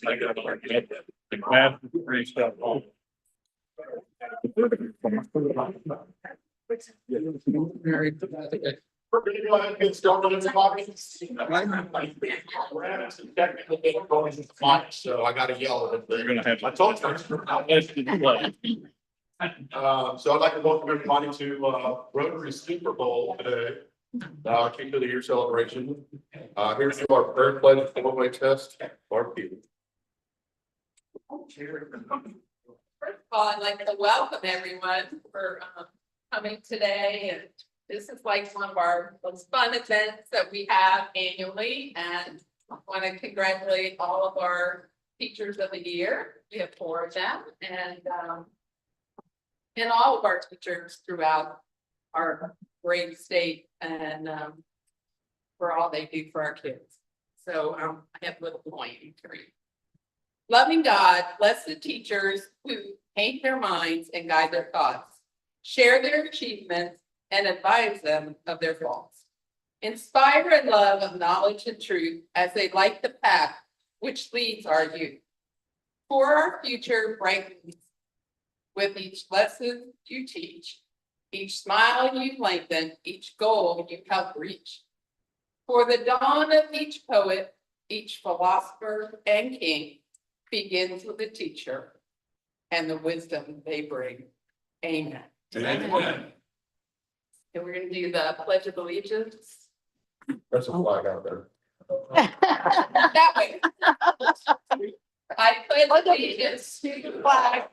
I got the math great stuff. We're going to go ahead and get started in the so I got to yell at they're going to have. I told you. So I'd like to welcome everybody to Rotary Super Bowl today. King of the Year celebration. Here's our prayer pledge four-way test. Barbecue. First of all, I'd like to welcome everyone for coming today, and this is like one of our most fun events that we have annually, and I want to congratulate all of our teachers of the year. We have 4 of them, and all of our teachers throughout our great state, and for all they do for our kids. So I have a little point to read. Loving God, bless the teachers who paint their minds and guide their thoughts, share their achievements, and advise them of their faults. Inspire and love of knowledge and truth as they light the path which leads our youth. For our future brightens with each lesson you teach, each smile you lengthen, each goal you help reach. For the dawn of each poet, each philosopher and king begins with a teacher and the wisdom they bring. Amen. Amen. And we're going to do the Pledge of Allegiance. There's a flag out there. That way. I pledge allegiance to the flag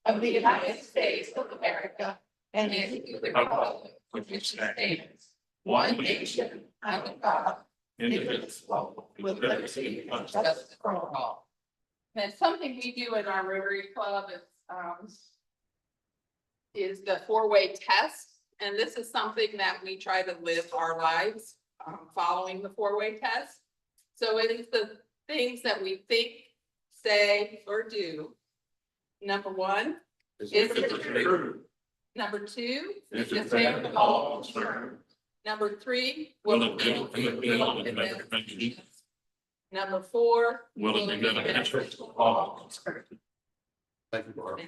of the United States of America and to the republic which stands one nation under God, indivisible, with liberty and justice for all. And something we do in our Rotary Club is the 4-way test. And this is something that we try to live our lives following the 4-way test. So it is the things that we think, say, or do. Number 1, is it true? Number 2, is it fair to all concerned? Number 3, will it be? Number 4, will it be beneficial to all concerned? Thank you, Laura.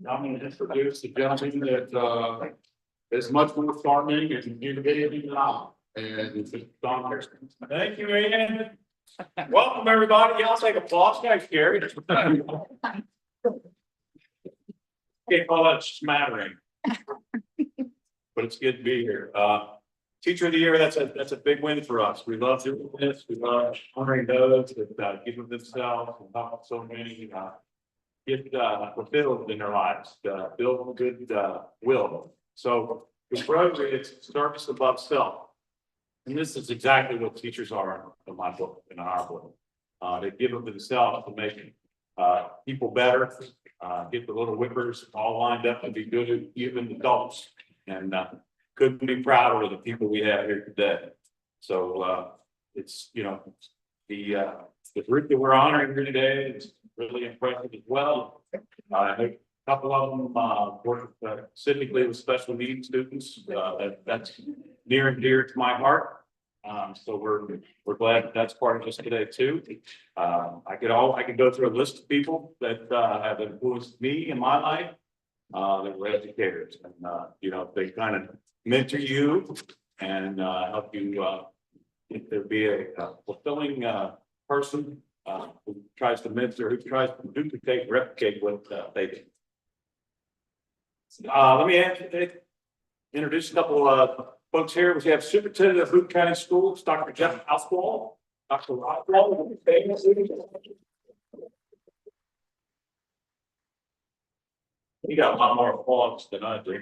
I'm going to introduce the gentleman that is much more farming and communicating now. And it's Don Harrison. Thank you, Ian. Welcome, everybody. Y'all take applause. Guys, Gary. Can't call that smattering. But it's good to be here. Teacher of the Year, that's a big win for us. We love doing this. We love honoring those that give of themselves and help so many get fulfilled in their lives, build good will. So with Rotary, it's service above self. And this is exactly what teachers are in my book, in our book. They give of themselves to make people better, get the little whippers all lined up to be good, even adults. And couldn't be prouder of the people we have here today. So it's, you know, the group that we're honoring here today is really impressive as well. A couple of them work specifically with special needs students. That's near and dear to my heart. So we're glad that's part of us today too. I could go through a list of people that have influenced me in my life. That were educators, and you know, they kind of mentor you and help you to be a fulfilling person who tries to mentor, who tries to duplicate, replicate what they do. Let me introduce a couple of folks here. We have Superintendent of Boone County Schools, Dr. Jeff Oswald. Dr. Oswald, you got a lot more applause than I do.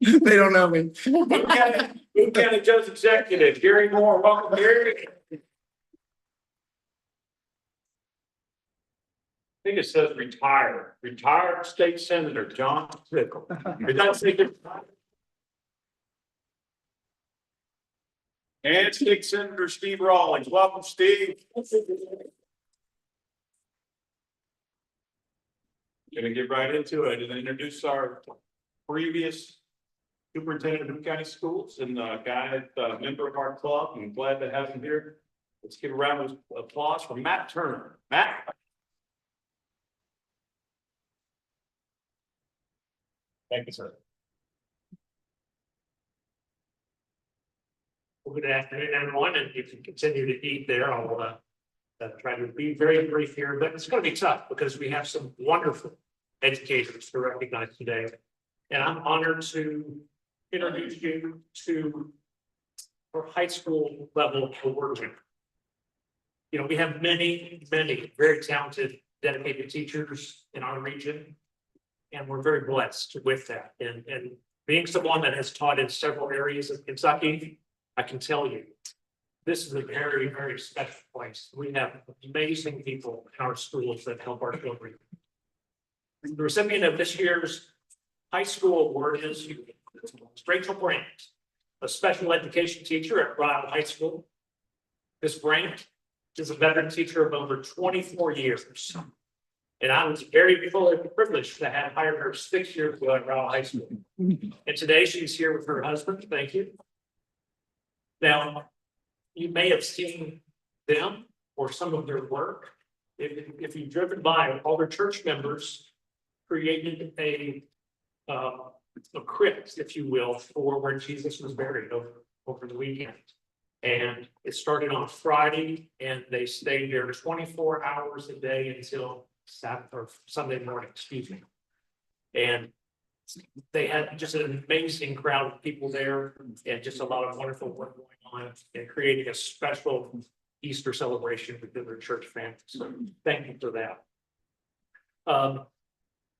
They don't know me. Boone County Judge Executive, Gary Moore. Welcome, Gary. I think it says retired state senator John Pickle. Did that say it? And State Senator Steve Rawlings. Welcome, Steve. Gonna get right into it and introduce our previous superintendent of county schools and a guy, member of our club, and glad to have him here. Let's give a round of applause for Matt Turner. Matt? Thank you, sir. Well, good afternoon, everyone, and if you continue to eat there, I'll try to be very brief here, but it's going to be tough because we have some wonderful educators to recognize today. And I'm honored to introduce you to our high school level award winner. You know, we have many very talented, dedicated teachers in our region, and we're very blessed with that. And being someone that has taught in several areas of Kentucky, I can tell you, this is a very special place. We have amazing people in our schools that help our children. The recipient of this year's high school award is Rachel Brandt, a special education teacher at Ryle High School. Ms. Brandt is a veteran teacher of over 24 years. And I was very privileged to have hired her 6 years ago at Ryle High School. And today she's here with her husband. Thank you. Now, you may have seen them or some of their work. If you've driven by, all their church members created a crypt, if you will, for where Jesus was buried over the weekend. And it started on Friday, and they stayed there 24 hours a day until Saturday or Sunday morning, excuse me. And they had just an amazing crowd of people there, and just a lot of wonderful work going on and creating a special Easter celebration within their church family. So thank you for that.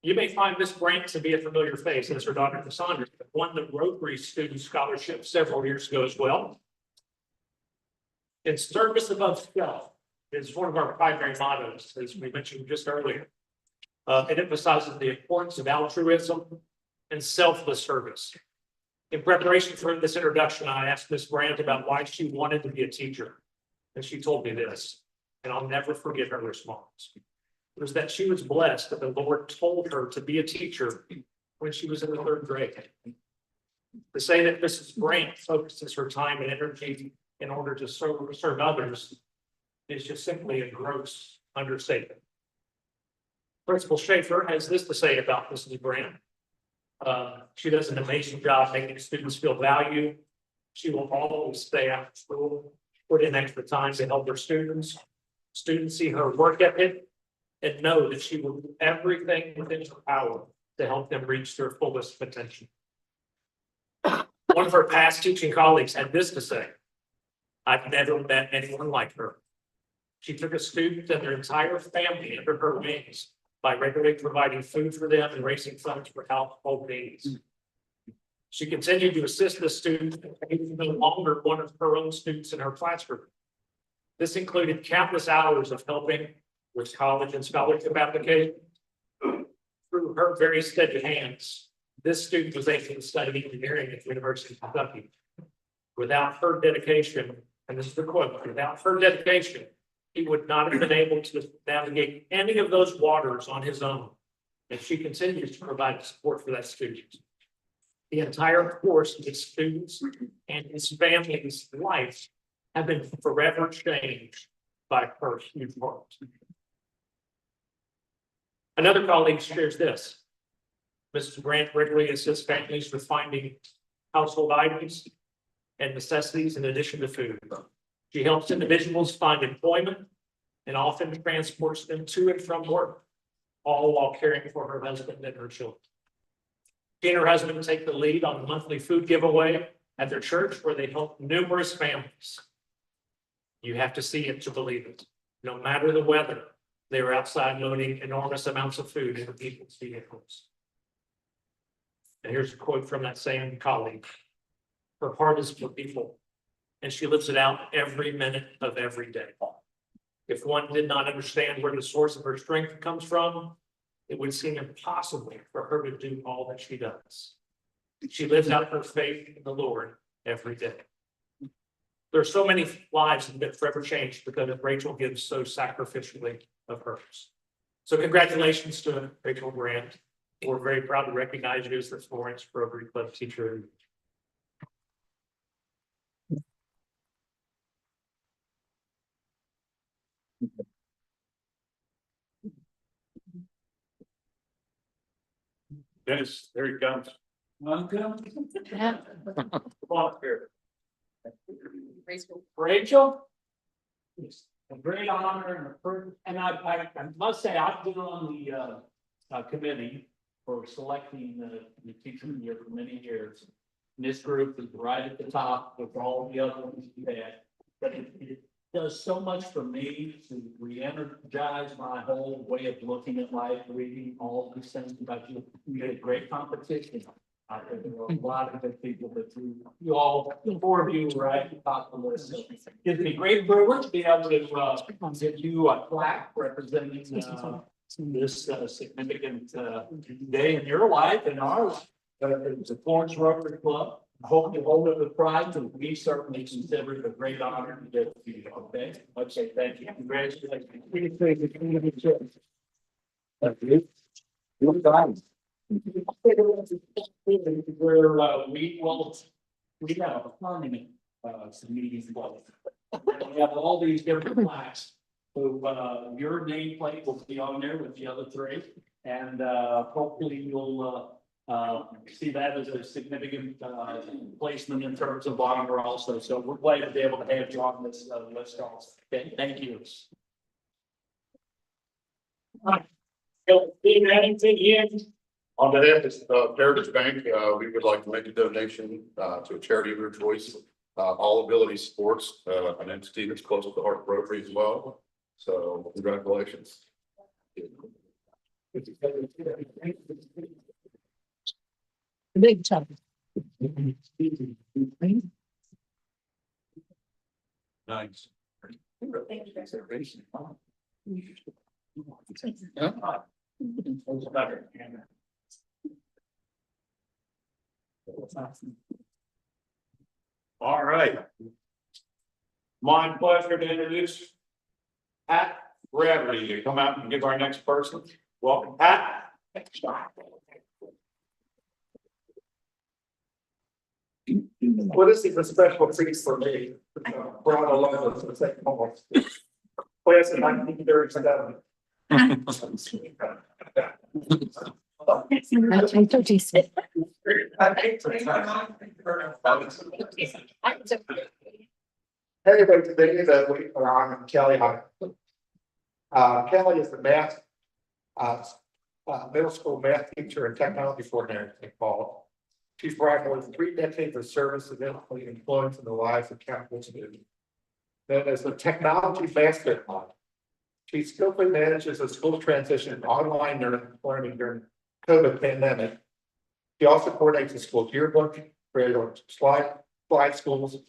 You may find Miss Brandt to be a familiar face, as her daughter Cassandra won the Rotary Student Scholarship several years ago as well. And service above self is one of our primary mottos, as we mentioned just earlier. It emphasizes the importance of altruism and selfless service. In preparation for this introduction, I asked Ms. Brandt about why she wanted to be a teacher. And she told me this, and I'll never forget her response. It was that she was blessed that the Lord told her to be a teacher when she was in the 3rd grade. To say that Mrs. Brandt focuses her time and energy in order to serve others is just simply a gross understatement. Principal Schaefer has this to say about Mrs. Brandt. She does an amazing job making students feel valued. She will always stay after school, put in extra time to help her students. Students see her work ethic and know that she will do everything within her power to help them reach their fullest potential. One of her past teaching colleagues had this to say: "I've never met anyone like her. She took a student and their entire family under her wings by regularly providing food for them and raising funds for household needs. She continued to assist the student and became no longer one of her own students in her classroom. This included countless hours of helping with college and scholarship application. Through her very steady hands, this student was able to study engineering at the University of Kentucky. Without her dedication," and this is the quote, "without her dedication, he would not have been able to navigate any of those waters on his own." And she continues to provide support for that student. The entire course of his students and his family's life have been forever changed by her huge heart. Another colleague shares this: "Mrs. Brandt regularly assists families with finding household items and necessities in addition to food. She helps individuals find employment and often transports them to and from work, all while caring for her husband and her children. She and her husband take the lead on the monthly food giveaway at their church, where they help numerous families. You have to see it to believe it. No matter the weather, they are outside loading enormous amounts of food into people's vehicles." And here's a quote from that same colleague: "Her heart is for people, and she lives it out every minute of every day. If one did not understand where the source of her strength comes from, it would seem impossible for her to do all that she does. She lives out her faith in the Lord every day." There are so many lives that have been forever changed because Rachel gives so sacrificially of hers. So congratulations to Rachel Brandt. We're very proud to recognize you as the Florence Rotary Club Teacher. Dennis, there he comes. Welcome. Come on here. Rachel? It's a great honor and a privilege, and I must say, I've been on the committee for selecting the teacher of the year for many years. And this group is right at the top with all the other ones we had, but it does so much for me to re-energize my whole way of looking at life, reading all these things about you. We had a great competition. I think there were a lot of good people, but you all, the four of you, were right at the top of the list. Gives me great privilege to be able to give you a plaque representing this significant day in your life and our life. It's a Florence Rotary Club. I hope you hold it with pride, and we certainly consider it a great honor to get to you. Okay, thank you. Congratulations. We have a permanent some meetings. We have all these different plaques. So your nameplate will be on there with the other three, and hopefully you'll see that as a significant placement in terms of honor also. So we're glad to be able to have you on this list also. Okay, thank you. Anything here? On behalf of Heritage Bank, we would like to make a donation to a charity of your choice, All Ability Sports, an entity that's close to the Heart Rotary as well. So congratulations. Big time. Nice. All right. My pleasure to introduce Pat Gravity to come out and give our next person. Welcome, Pat. Well, this is a special treat for me. Brought along for the second almost. Class of 1937. Everybody today that we are on Kelly. Kelly is the math, middle school math teacher and technology coordinator in Paul. She's brought more than 3 decades of service and influence in the lives of countless students. Then as a technology mastermind, she skillfully manages a school transition to online learning during COVID pandemic. She also coordinates the school yearbook, creates slide schools,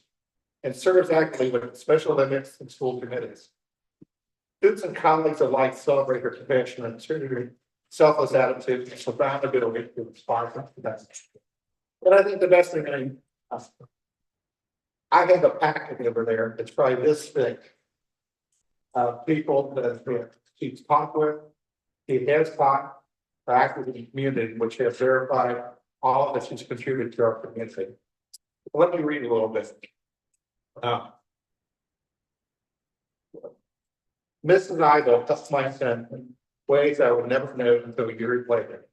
and serves actively with special limits and school committees. Students and colleagues alike celebrate her compassion and selfless attitude and profound ability to inspire them to that. But I think the best thing I have a packet over there. It's probably this thick. People that she's talked with, he has talked back with the community, which has verified all that she's contributed to our community. Let me read a little bit. Mrs. Ivo touched my son in ways I would never know until a year later.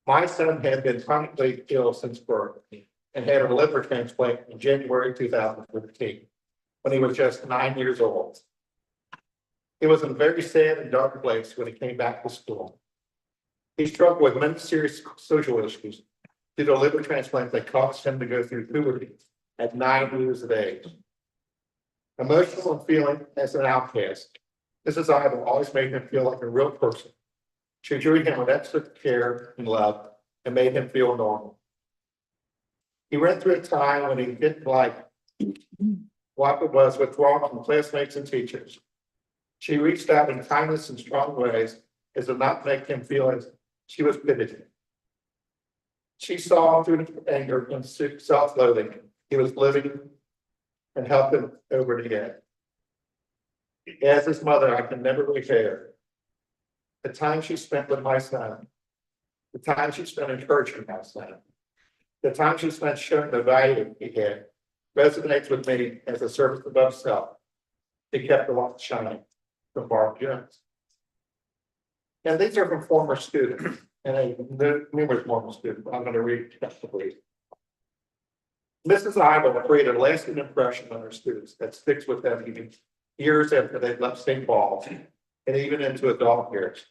My son had been chronically ill since birth and had a liver transplant in January 2015 when he was just 9 years old. It was a very sad and dark place when he came back to school. He struggled with many serious social issues due to a liver transplant that caused him to go through puberty at 9 years of age. Emotional and feeling as an outcast, Mrs. Ivo always made him feel like a real person. She treated him with extra care and love and made him feel normal. He went through a time when he didn't like what it was withdrawal from classmates and teachers. She reached out in kindness and strong ways as to not make him feel as she was pitied him. She saw through the anger and self-loathing he was living and helped him over the edge. As his mother, I can never repay her. The time she spent with my son The time she spent encouraging us, the time she spent showing the value he had resonates with me as a service above self. He kept the light shining from Barb Jones. And these are from former students, and numerous former students. I'm going to read just the brief. Mrs. Iva created a lasting impression on her students that sticks with them even years after they've left St. Paul's and even into adult years.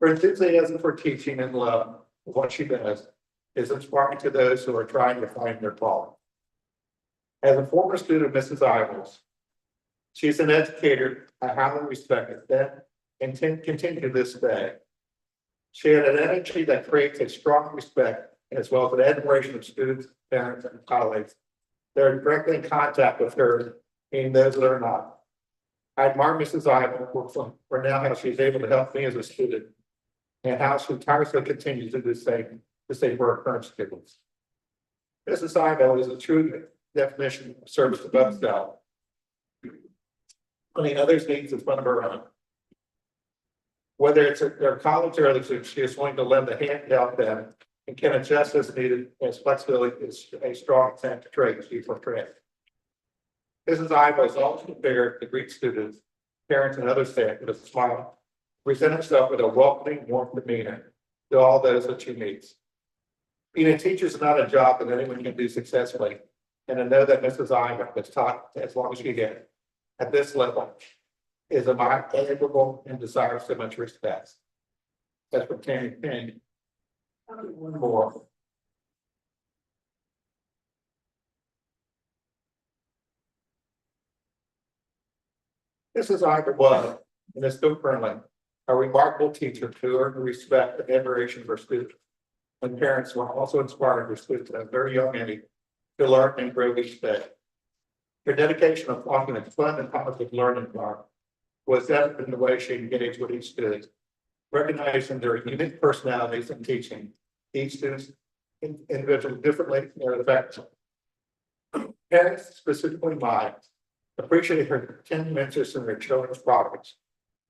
Her enthusiasm for teaching and love of what she does is inspiring to those who are trying to find their calling. As a former student of Mrs. Iva's, she's an educator I highly respect then and continue to this day. She had an energy that creates a strong respect as well as an admiration of students, parents, and colleagues that are directly in contact with her, and those that are not. I admire Mrs. Iva for now how she's able to help me as a student and how she tirelessly continues to do the same for her current students. Mrs. Iva is a true definition of service above self, putting others' needs in front of her own. Whether it's their college or other students, she is willing to lend a hand to help them and can adjust as needed, as flexibility is a strong trait she portrays. Mrs. Iva is always prepared to greet students, parents, and other staff with a smile, present herself with a welcoming, warm demeanor to all those that she meets. Being a teacher is not a job that anyone can do successfully, and I know that Mrs. Iva has taught as long as she can at this level is admirable and deserves so much respect. That's from Tammy King. One more. Mrs. Iva was, and is still currently, a remarkable teacher who earned the respect and admiration for students. And parents were also inspired their students at a very young age to learn and grow each day. Her dedication of fostering a fun and positive learning environment was evident in the way she engaged with each student, recognizing their unique personalities and teaching each student's individual differently and their effects. Parents, specifically mine, appreciate her continued interest in their children's products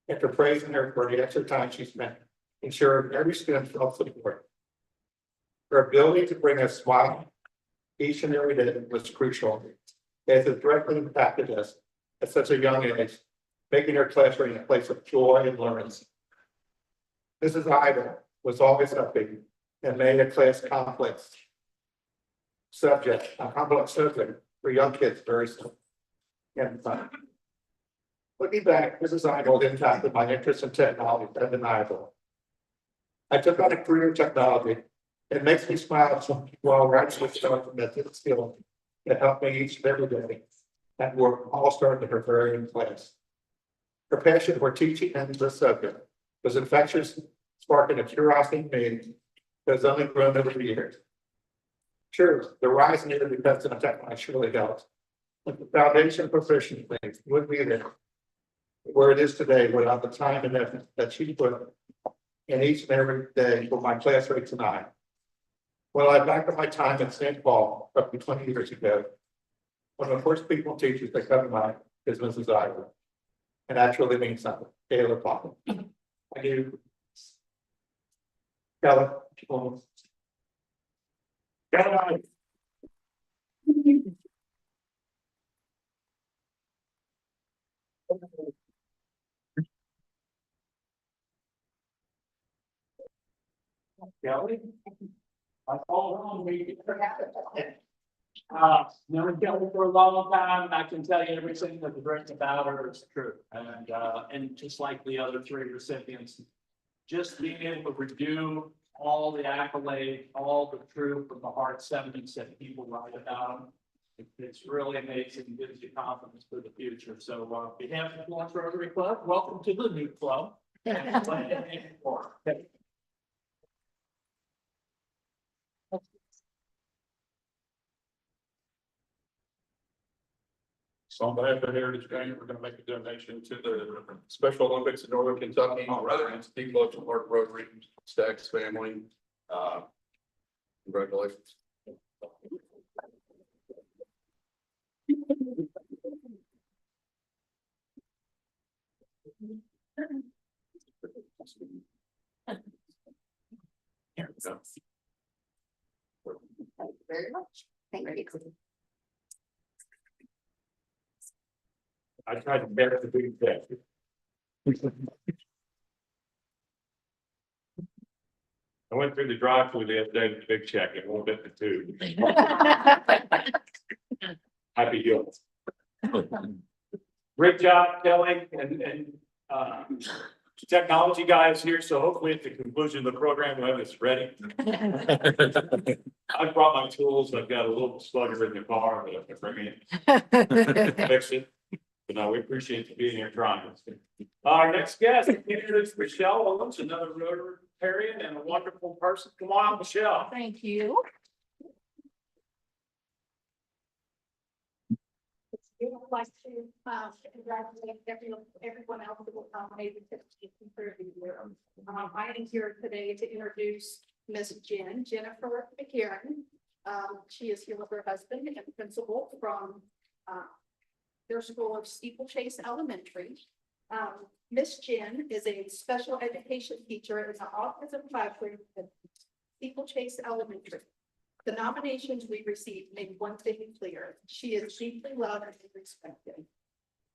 and for praising her for the extra time she spent ensuring every student felt supported. Her ability to bring a smile each and every day was crucial, as it directly impacted us at such a young age, making her classroom a place of joy and learning. Mrs. Iva was always happy and made a complex subject for young kids very simple and fun. Looking back, Mrs. Iva impacted my interest in technology undeniable. I took on a career in technology. It makes me smile while writing with someone that didn't skill that helped me each and every day. And we're all starting at her very own class. Her passion for teaching and the subject was infectious, sparking a curiosity in me that has only grown over the years. Sure, the rise in independence of technology surely helps, but the foundation of proficiency would be there where it is today without the time and effort that she put in each and every day for my classmate tonight. Well, I back up my time at St. Paul roughly 20 years ago. One of the first people teachers that come to mind is Mrs. Iva. And that really means something. Taylor Papa. I do. Kelly. Kelly. Kelly. I called on me. Known Kelly for a long time, and I can tell you everything that was written about her is true. And just like the other three recipients, just being able to review all the accolades, all the truth from the hard sentiments that people write about them, it's really amazing, gives you confidence for the future. So on behalf of the Florence Rotary Club, welcome to the new club. So on behalf of Heritage Bank, we're gonna make a donation to the Special Olympics in Northern Kentucky, and Steve Loach and Mark Rotary, Stacks family. Congratulations. Thank you very much. Thank you. I tried to bear the big check. I went through the drive-through the other day with a big check and one bit the two. Happy deals. Great job, Kelly, and technology guys here, so hopefully at the conclusion of the program, we'll have this ready. I brought my tools, I've got a little slugger in the car, but I can bring it, fix it. But no, we appreciate you being here trying. Our next guest, introduce Michelle Owens, another Rotarian and a wonderful person. Come on, Michelle. Thank you. We would like to congratulate everyone else that will nominate the for the year. I am here today to introduce Miss Jennifer McCarron. She is here with her husband and principal from their school of Steeplechase Elementary. Miss Jen is a special education teacher in the autism classroom at Steeplechase Elementary. The nominations we received made one thing clear: she is deeply loved and respected.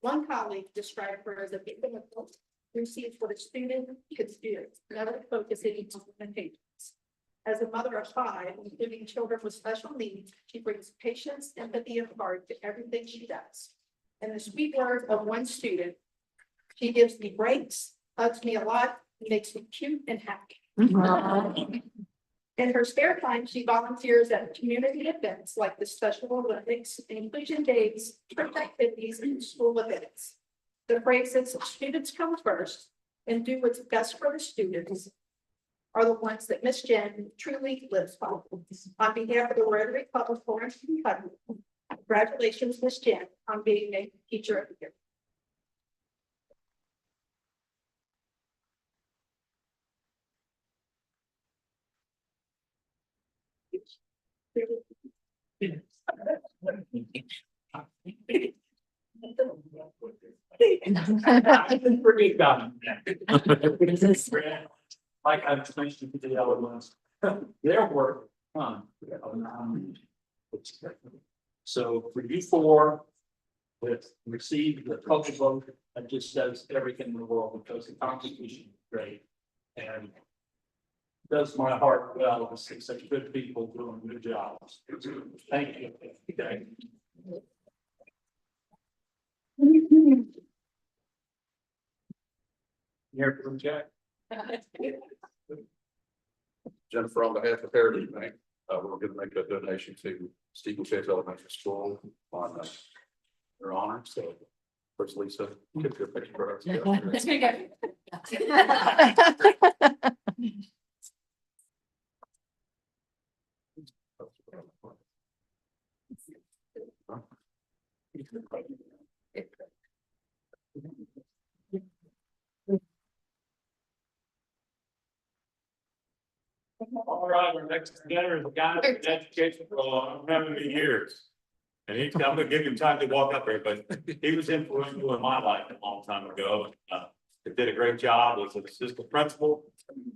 One colleague described her as a victim of guilt, who sees what a student could do, never focusing on limitations. As a mother of 5, including children with special needs, she brings patience, empathy, and heart to everything she does. In the sweet words of one student, she gives me breaks, hugs me a lot, and makes me cute and happy. In her spare time, she volunteers at community events like the Special Olympics, Inclusion Days, trip activities, and school events. The phrases "students come first" and "do what's best for the students" are the ones that Miss Jen truly lives by. On behalf of the Rotary Club of Florence, Kentucky, congratulations, Miss Jen, on being named Teacher of the Year. I can forget about it. Like I mentioned to the other ones, their work, so for you 4 that received the culture vote, that just does everything in the world, because the competition is great. And does my heart well to see such good people doing good jobs. Thank you. Okay. Here from Jack. Jennifer, on behalf of Heritage Bank, we're going to make a donation to Steeplechase Elementary School on their honor. So first, Lisa, get your picture for us. It's gonna All right, our next dinner is a guy who's been in education for a long, many years. And I'm gonna give him time to walk up there, but he was influential in my life a long time ago. He did a great job as an assistant principal.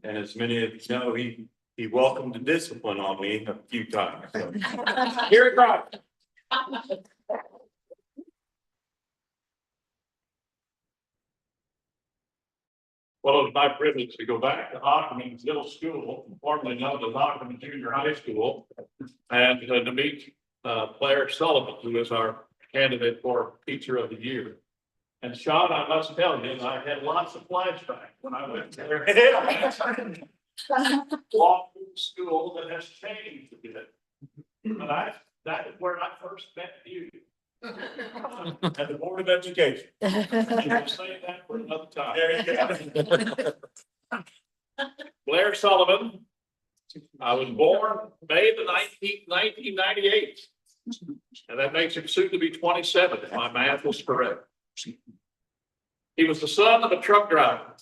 And as many of you know, he welcomed the discipline on me a few times. So. Here it goes. Well, it's my privilege to go back to Ogden Middle School, formerly known as Ogden Junior High School, and to meet Blair Sullivan, who is our candidate for Teacher of the Year. And Sean, I must tell you, I had lots of flashbacks when I went there. Walked through the school that has changed a bit. But that is where I first met you. At the Board of Education. We'll save that for another time. There you go. Blair Sullivan. I was born May the 19th, 1998. And that makes him soon to be 27, if my math was correct. He was the son of a truck driver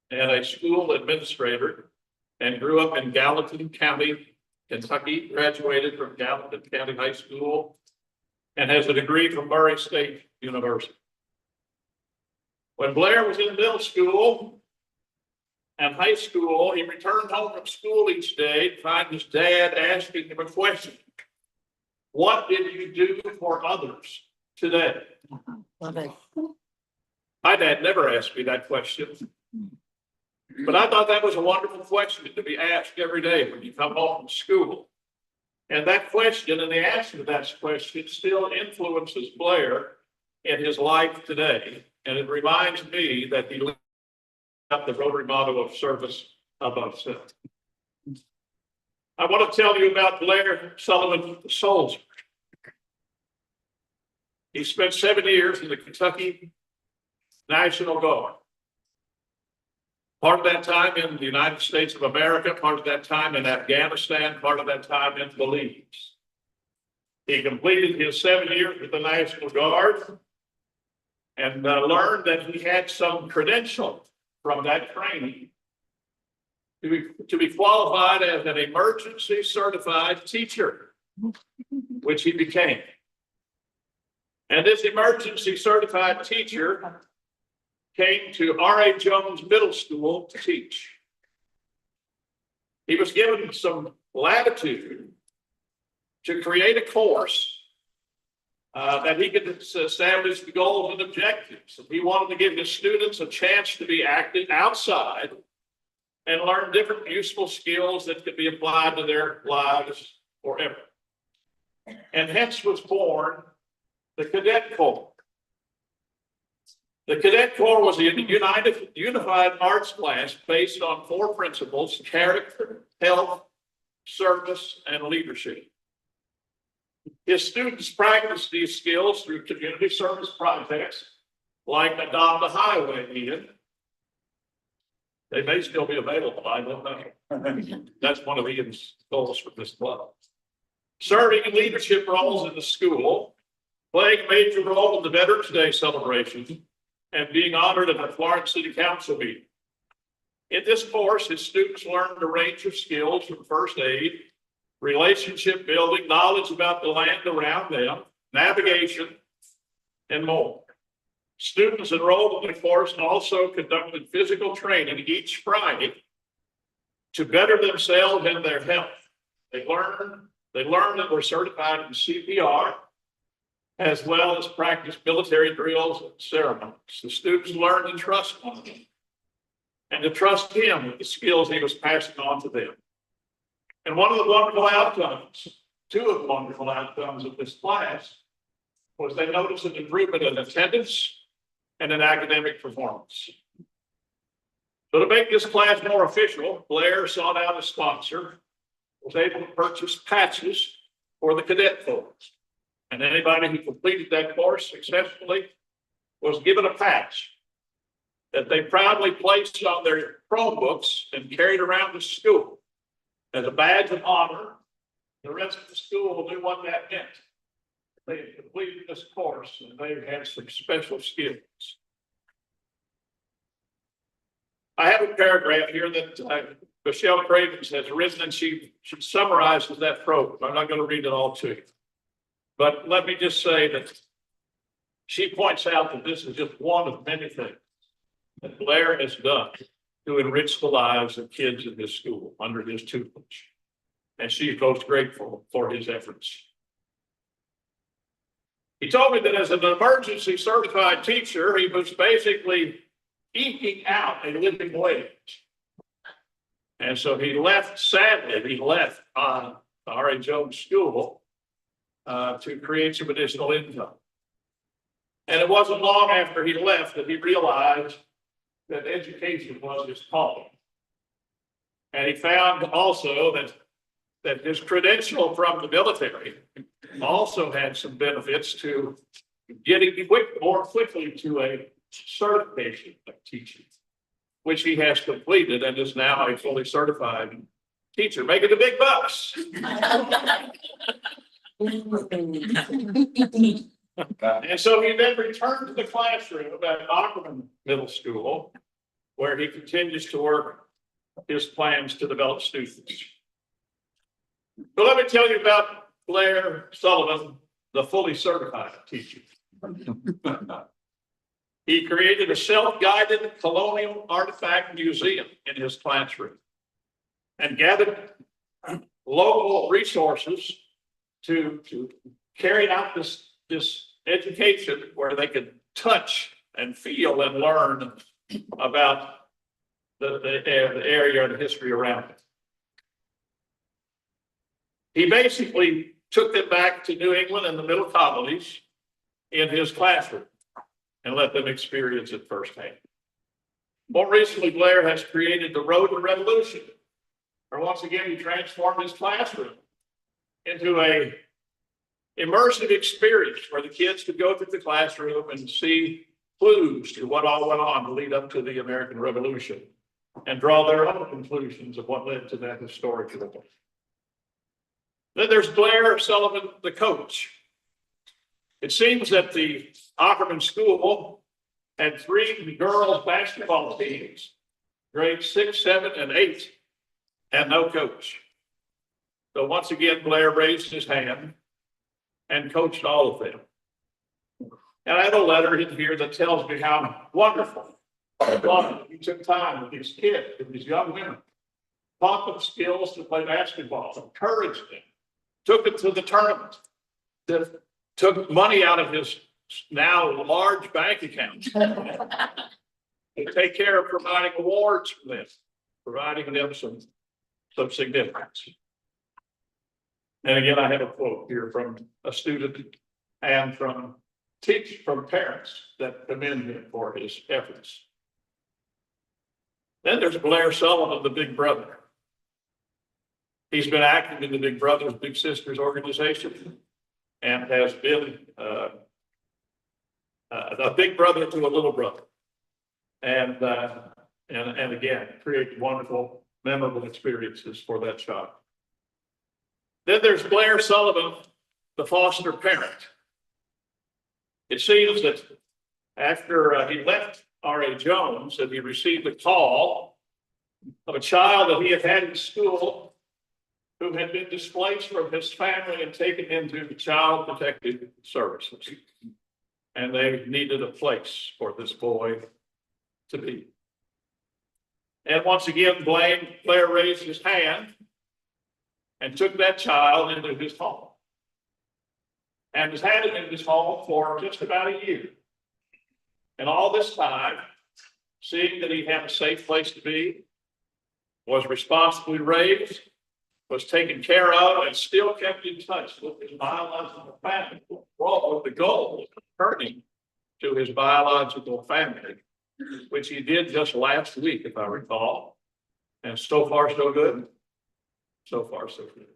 and a school administrator, and grew up in Gallatin County, Kentucky, graduated from Gallatin County High School, and has a degree from Murray State University. When Blair was in middle school, and high school, he returned home from school each day to find his dad asking him a question. What did you do for others today? Love it. My dad never asked me that question. But I thought that was a wonderful question to be asked every day when you come home from school. And that question and the answer to that question still influences Blair in his life today. And it reminds me that he lived up the Rotary motto of service above self. I want to tell you about Blair Sullivan, the soldier. He spent 7 years in the Kentucky National Guard. Part of that time in the United States of America, part of that time in Afghanistan, part of that time in Belize. He completed his 7 years with the National Guard and learned that he had some credential from that training to be qualified as an emergency certified teacher, which he became. And this emergency certified teacher came to R.A. Jones Middle School to teach. He was given some latitude to create a course that he could establish the goals and objectives. He wanted to give his students a chance to be active outside and learn different useful skills that could be applied to their lives forever. And hence was born the Cadet Corps. The Cadet Corps was a unified arts class based on 4 principles: character, health, service, and leadership. His students practiced these skills through community service projects like Adopt a Highway even. They may still be available, I don't know. That's one of Ian's goals for this club. Serving in leadership roles in the school, playing a major role in the Veterans Day celebration, and being honored at the Florence City Council meeting. In this course, his students learned a range of skills from first aid, relationship building, knowledge about the land around them, navigation, and more. Students enrolled in the course also conducted physical training each Friday to better themselves and their health. They learned and were certified in CPR, as well as practice military drills and ceremonies. The students learned to trust one another and to trust him with the skills he was passing on to them. And one of the wonderful outcomes, 2 of the wonderful outcomes of this class, was they noticed an improvement in attendance and in academic performance. So to make this class more official, Blair sought out a sponsor, was able to purchase patches for the cadet corps. And anybody who completed that course successfully was given a patch that they proudly placed on their Chromebooks and carried around the school as a badge of honor. The rest of the school knew what that meant. They had completed this course and they had some special skills. I have a paragraph here that Michelle Cravens has written, and she summarizes that program. I'm not going to read it all to you. But let me just say that she points out that this is just one of many things that Blair has done to enrich the lives of kids in his school under his tutelage. And she's most grateful for his efforts. He told me that as an emergency certified teacher, he was basically eking out a living wage. And so he left, sadly, he left R.A. Jones School to create some additional income. And it wasn't long after he left that he realized that education was his calling. And he found also that his credential from the military also had some benefits to getting more quickly to a certification of teaching, which he has completed and is now a fully certified teacher, making the big bucks. And so he then returned to the classroom at Ackerman Middle School, where he continues to work his plans to develop students. But let me tell you about Blair Sullivan, the fully certified teacher. He created a self-guided colonial artifact museum in his classroom and gathered local resources to carry out this education where they could touch and feel and learn about the area and the history around it. He basically took them back to New England and the middle colonies in his classroom and let them experience it firsthand. More recently, Blair has created the Road to Revolution, where once again he transformed his classroom into a immersive experience where the kids could go through the classroom and see clues to what all went on to lead up to the American Revolution and draw their own conclusions of what led to that historic event. Then there's Blair Sullivan, the coach. It seems that the Ackerman School had 3 girls basketball teams, grades 6, 7, and 8, and no coach. So once again, Blair raised his hand and coached all of them. And I have a letter in here that tells me how wonderful he took time with these kids, with these young women, taught them skills to play basketball, encouraged them, took them to the tournament, that took money out of his now large bank account to take care of providing awards for them, providing them some significance. And again, I have a quote here from a student and from parents that commend him for his efforts. Then there's Blair Sullivan, the Big Brother. He's been active in the Big Brothers, Big Sisters organization and has been a big brother to a little brother. And again, created wonderful, memorable experiences for that child. Then there's Blair Sullivan, the foster parent. It seems that after he left R.A. Jones, that he received a call of a child that he had had in school who had been displaced from his family and taken into Child Protective Services. And they needed a place for this boy to be. And once again, Blair raised his hand and took that child into his home. And has had him in his home for just about a year. And all this time, seeing that he had a safe place to be, was responsibly raised, was taken care of, and still kept in touch with his biological family, with the goal of returning to his biological family, which he did just last week, if I recall. And so far, so good. So far, so good.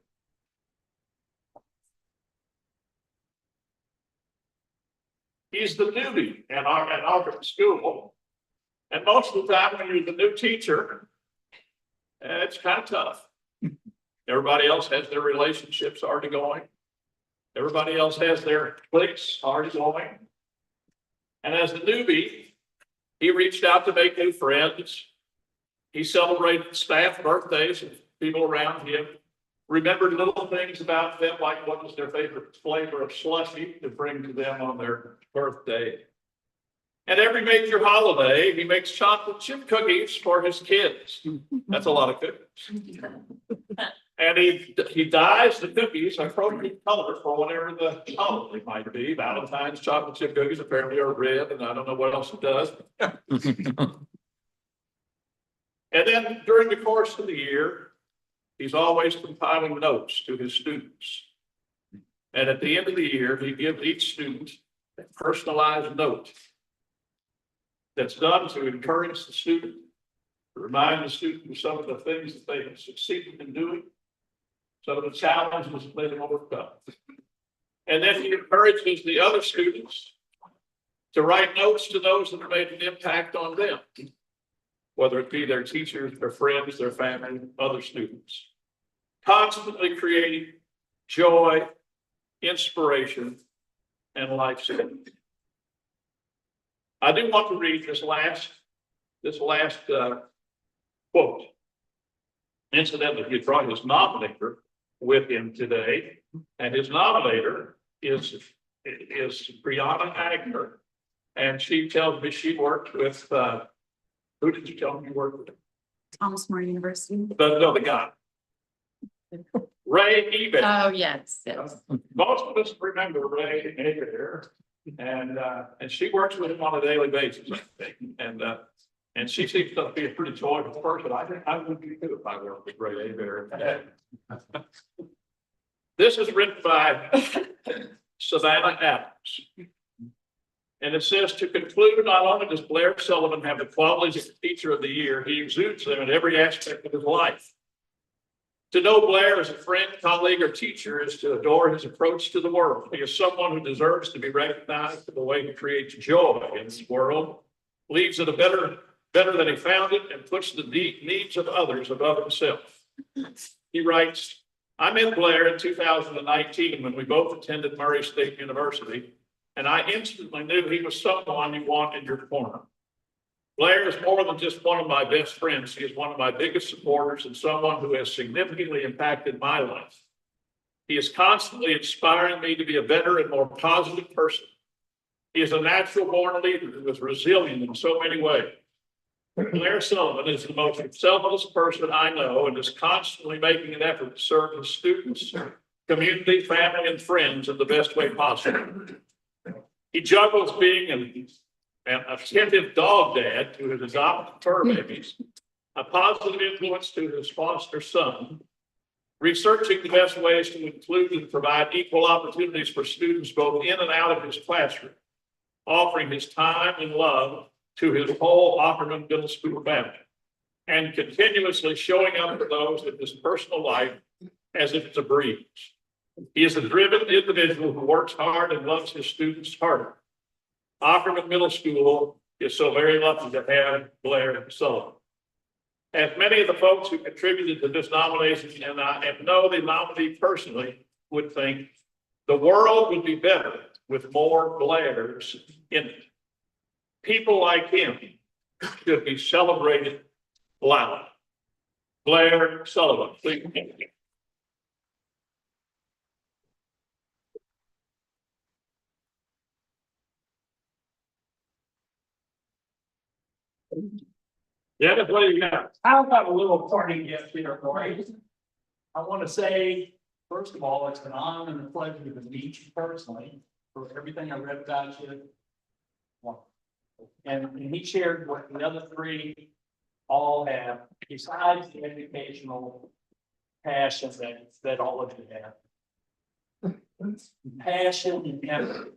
He's the newbie at our school. And most of the time when you're the new teacher, it's kind of tough. Everybody else has their relationships already going. Everybody else has their cliques already going. And as a newbie, he reached out to make new friends. He celebrated staff birthdays of people around him, remembered little things about them, like what was their favorite flavor of slushie to bring to them on their birthday. And every major holiday, he makes chocolate chip cookies for his kids. That's a lot of cookies. And he dyes the cookies appropriate color for whatever the holiday might be. Valentine's chocolate chip cookies apparently are red, and I don't know what else it does. And then during the course of the year, he's always compiling notes to his students. And at the end of the year, he gives each student a personalized note that's done to encourage the student, to remind the student of some of the things that they have succeeded in doing, some of the challenges that they have overcome. And then he encourages the other students to write notes to those that have made an impact on them, whether it be their teachers, their friends, their family, other students. Constantly creating joy, inspiration, and life saving. I do want to read this last quote. Incidentally, he brought his nominator with him today, and his nominator is Brianna Agner, And she tells me she worked with, who did you tell me you worked with? Thomas More University. The guy. Ray Ebert. Oh, yes, yes. Most of us remember Ray Ebert. And she works with him on a daily basis, I think. And she seems to be a pretty joyful person. I think I would be too if I worked with Ray Ebert. This is written by Savannah Adams. And it says, to conclude, not only does Blair Sullivan have the qualities of teacher of the year, he exudes them in every aspect of his life. To know Blair as a friend, colleague, or teacher is to adore his approach to the world. He is someone who deserves to be recognized for the way he creates joy in this world, leaves it better than he found it, and puts the needs of others above himself. He writes, I met Blair in 2019 when we both attended Murray State University, and I instantly knew he was someone you want in your corner. Blair is more than just one of my best friends. He is one of my biggest supporters and someone who has significantly impacted my life. He is constantly inspiring me to be a better and more positive person. He is a natural born leader who is resilient in so many ways. Blair Sullivan is the most selfless person I know and is constantly making an effort to serve his students, community, family, and friends in the best way possible. He juggles being an attentive dog dad to his adopted fur babies, a positive influence to his foster son, researching the best ways to include and provide equal opportunities for students both in and out of his classroom, offering his time and love to his whole Ockerman Middle School family, and continuously showing up for those in his personal life as if it's a breeze. He is a driven individual who works hard and loves his students harder. Ockerman Middle School is so very lucky to have Blair Sullivan. As many of the folks who contributed to this nomination, and I know the nominee personally, would think the world would be better with more Blairs in it. People like him should be celebrated loudly. Blair Sullivan, please. Yeah, that's what you got. How about a little party gift here for you? I want to say, first of all, it's an honor and a pleasure to meet you personally for everything I read about you. And he shared what the other three all have, besides the educational passion that all of you have. Passion and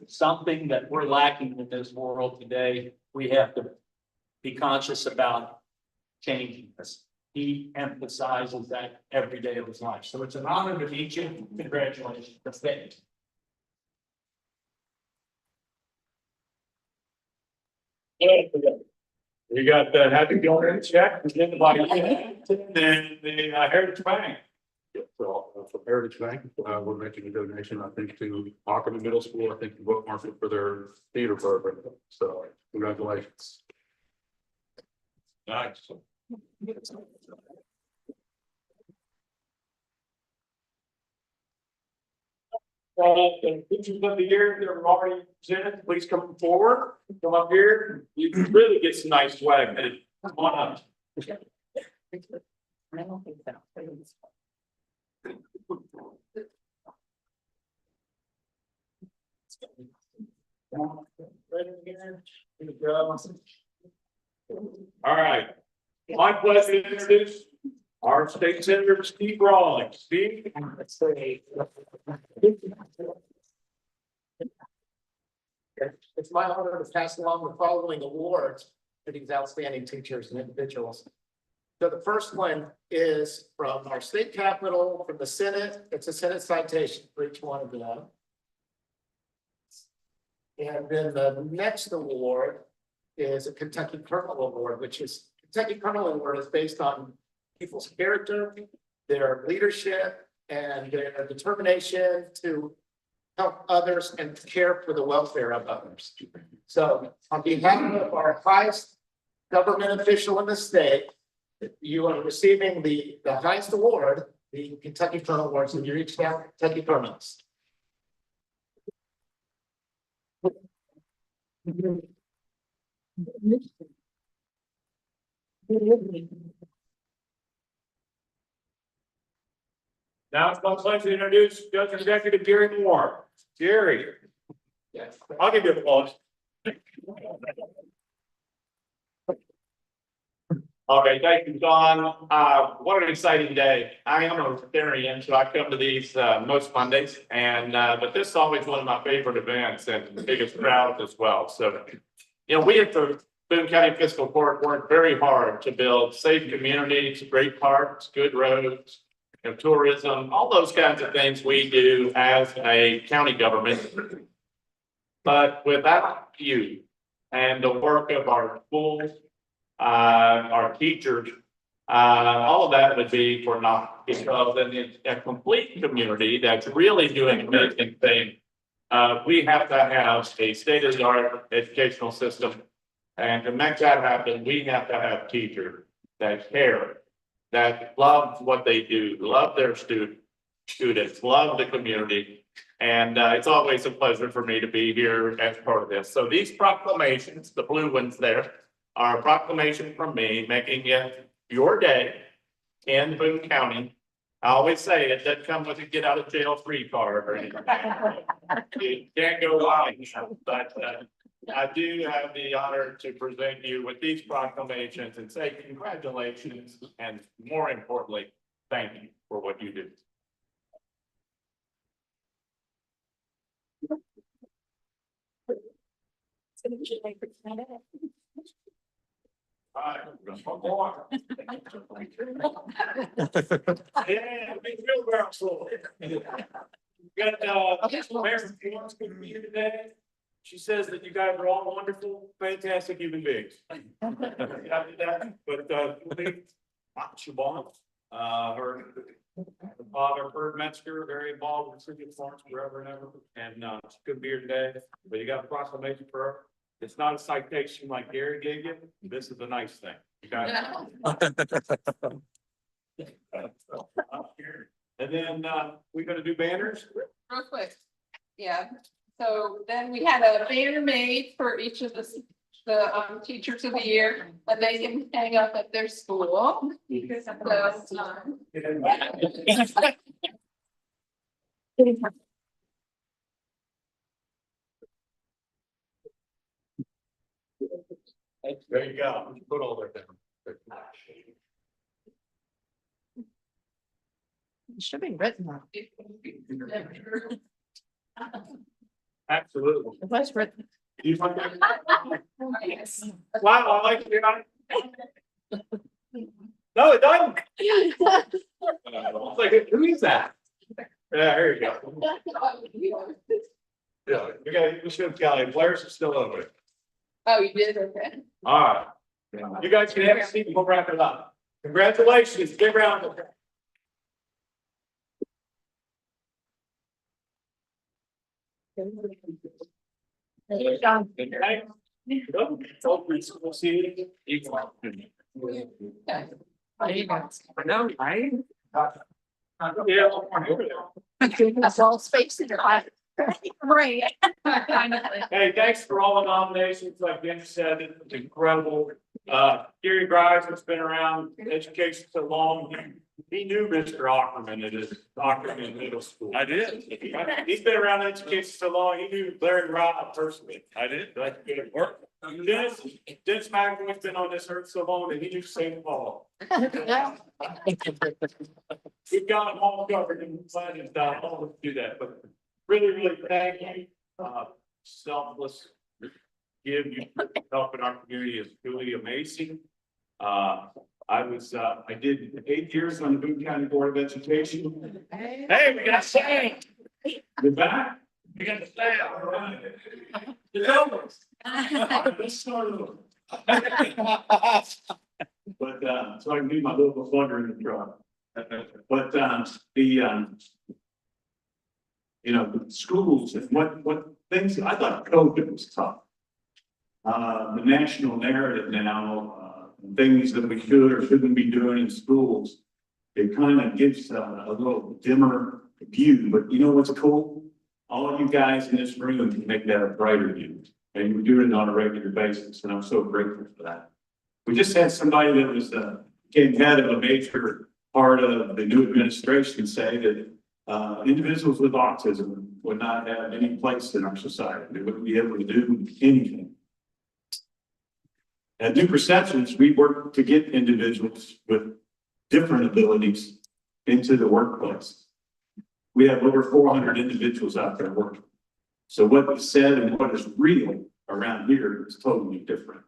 something that we're lacking in this world today. We have to be conscious about changing this. He emphasizes that every day of his life. So it's an honor to meet you. Congratulations. Thank you. You got the happy going check, presented by and the Heritage Bank. So for Heritage Bank, we're making a donation, I think, to Ockerman Middle School, I think, to bookmark it for their theater program. So congratulations. Nice. And pictures of the year that are already presented, please come forward, come up here. You can really get some nice swag, man. Come on up. I don't think so. All right. My pleasure to introduce our state senator, Steve Rawlings. Steve? It's my honor to pass along the following awards to these outstanding teachers and individuals. So the first one is from our state capitol, from the Senate. It's a Senate citation for each one of them. And then the next award is a Kentucky Colonel Award, which is Kentucky Colonel Award is based on people's character, their leadership, and their determination to help others and care for the welfare of others. So on behalf of our highest government official in the state, you are receiving the highest award, the Kentucky Colonel Award, so you reach down Kentucky Colonels. Now it's my pleasure to introduce Judge Executive Gary Moore. Gary. Yes. I'll give you a applause. Okay, thank you, Don. What an exciting day. I am a veterinarian, so I come to these most Mondays, and but this is always one of my favorite events and biggest crowds as well. So, we at the Boone County Fiscal Court work very hard to build safe communities, great parks, good roads, tourism, all those kinds of things we do as a county government. But without you and the work of our schools, our teachers, all of that would be for naught, because in a complete community that's really doing amazing things, we have to have a state-of-the-art educational system. And to make that happen, we have to have teachers that care, that love what they do, love their students, love the community. And it's always a pleasure for me to be here as part of this. So these proclamations, the blue ones there, are a proclamation from me making it your day in Boone County. I always say it doesn't come with a get out of jail free card or anything. You can't go wrong, but I do have the honor to present you with these proclamations and say congratulations, and more importantly, thank you for what you do. Yeah, big wheelbarrow full. Got Mayor Florence going to be here today. She says that you guys are all wonderful, fantastic human beings. But Siobhan, her father, Herb Metzger, very involved in the city of Florence forever and ever, and she couldn't be here today, but you got a proclamation for her. It's not a citation like Gary gave you. This is a nice thing. You got it? And then we're gonna do banners. Real quick. Yeah, so then we had a banner made for each of the teachers of the year that they can hang up at their school. There you go. Put all that down. It should be written. Absolutely. It was written. You want that? Yes. Wow, I like it. No, it doesn't. It's like, who is that? Yeah, there you go. Yeah, we should have got it. Blair's is still over it. Oh, you did, okay. All right. You guys can have a seat. We'll wrap it up. Congratulations. Big round of applause. Okay. We'll see you. There you go. I know, right? Yeah. That's all space in your life. Right. Hey, thanks for all the nominations. Like Ben said, it's incredible. Gary Grimes has been around education so long. He knew Mr. Ackerman at his Ackerman Middle School. I did. He's been around education so long. He knew Larry Robb personally. I did. That's good work. Dennis McElroy's been on this earth so long that he knew St. Paul. We've got them all covered and planning to all do that, but really thank you. Selfless give you help in our community is truly amazing. I did 8 years on the Boone County Board of Education. Hey, we got Sam. You're back. We got the staff. All right. It's almost. Let's start over. But so I can do my little flutter in the truck. But the schools and what things, I thought COVID was tough. The national narrative now, things that we should or shouldn't be doing in schools, it kind of gives a little dimmer view, but you know what's cool? All of you guys in this room can make that a brighter view. And you do it on a regular basis, and I'm so grateful for that. We just had somebody that was, came head of a major part of the new administration say that individuals with autism would not have any place in our society. They wouldn't be able to do anything. At New Perceptions, we work to get individuals with different abilities into the workplace. We have over 400 individuals out there working. So what is said and what is real around here is totally different.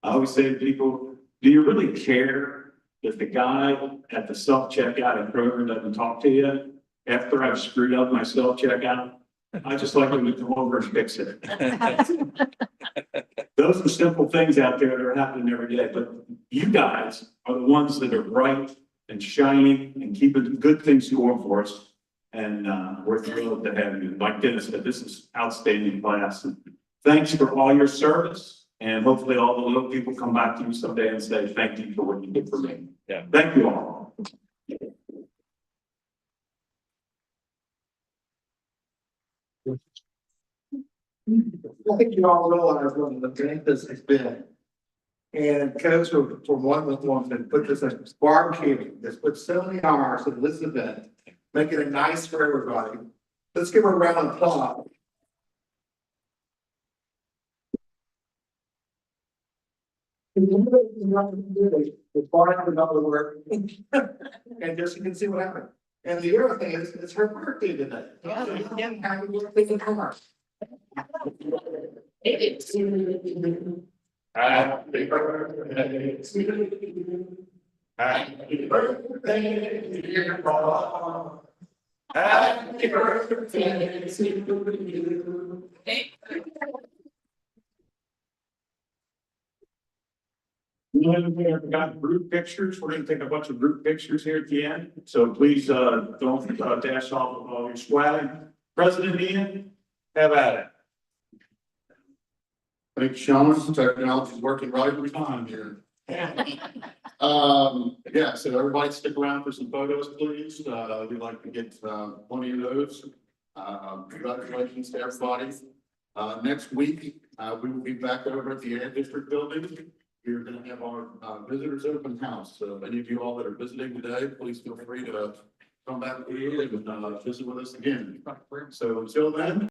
I always say to people, do you really care if the guy at the self-checkout at Kroger doesn't talk to you after I've screwed up my self-checkout? I just like him to come over and fix it. Those are simple things out there that are happening every day, but you guys are the ones that are bright and shining and keeping good things going for us. And we're thrilled to have you. Like Dennis said, this is outstanding class. And thanks for all your service. And hopefully all the little people come back to you someday and say, thank you for what you did for me. Yeah. Thank you all. I think you all realize what an event this has been. And coach for one of the ones that put this in barbecue, that's put so many hours in this event, making it nice for everybody. Let's give her a round of applause. The bar and another work. And just you can see what happened. And the other thing is, it's her birthday today. Happy birthday to her. Happy birthday to you. Happy birthday, dear Paul. Happy birthday to you. We have got group pictures. We're going to take a bunch of group pictures here at the end. So please don't dash off with all your swag. President Ian, have at it. Thanks, Sean. Technology is working right every time here. Yeah, so everybody stick around for some photos, please. We'd like to get plenty of those. Congratulations to everybody. Next week, we will be back over at the Air District Building. We're going to have our visitors open house. So any of you all that are visiting today, please feel free to come back here and visit with us again. So until then.